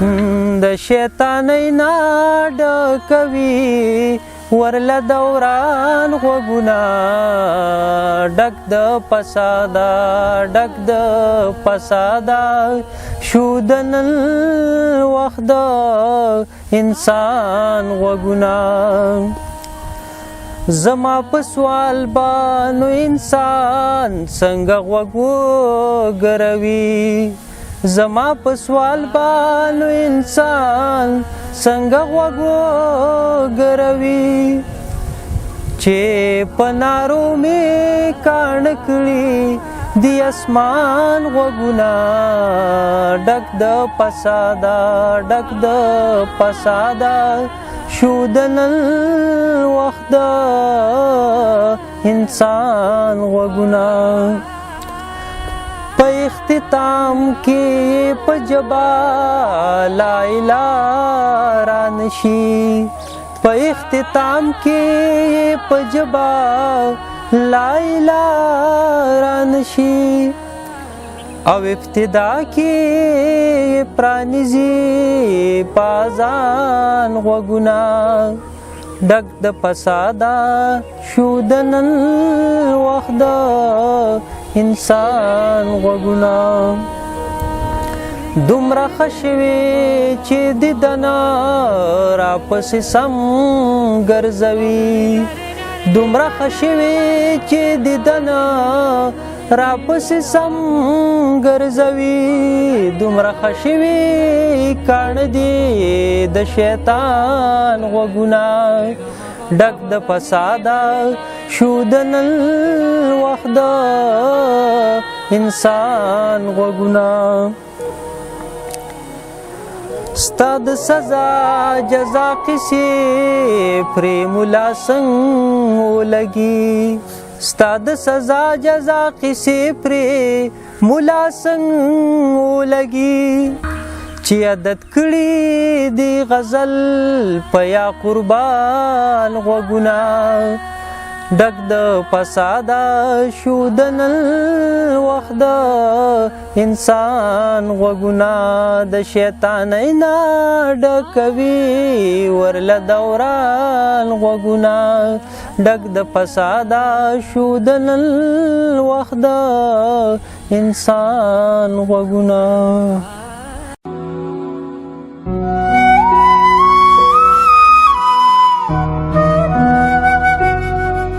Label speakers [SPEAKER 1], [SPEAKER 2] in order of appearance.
[SPEAKER 1] د شیطانۍ نه ډکوي ورله دوران غوږونه ډک د فساده ډک د فساده شو د نن وخت د انسان غوږونه زما په سوال بانو انسان څنګه غوږ وګروي زما په سوال بانو انسان څنګه غوږ وګروي چې په نارو مې کاڼ کړي دی اسمان غوږونه ډک د فساده ډک د فساده شو د نن وخت د انسان غوږونه په اختتام کې په جبا لا اله را نشي په اختتام کې په جبا لا اله را نشي او ابتدا کې پرانیزي پازان غوږونه ډک د فساده شو د نن وخت د انسان غوږونه دومره ښه شوي چې دیدنه راپسې سم ګرځوي دومره ښه شوي چې دیدنه راپسې سم ګرځوي دومره ښه شوي کاڼه دي د شیطان غوږونه ډک د فساده شو د نن وخت د انسان غوږونه ستا د سزا جزا قصې پرې ملا څنګه ولګي ستا د سزا جزا قصې پرې ملا څنګه ولګي چې عادت کړي دی غزل په یا قربان غوږونه ډک د فساده شو د نن وخت د انسان غوږونه د شیطانۍ نه ډکوي ورله دوران غوږونه ډک د فساده شو د نن وخت د انسان غوږونه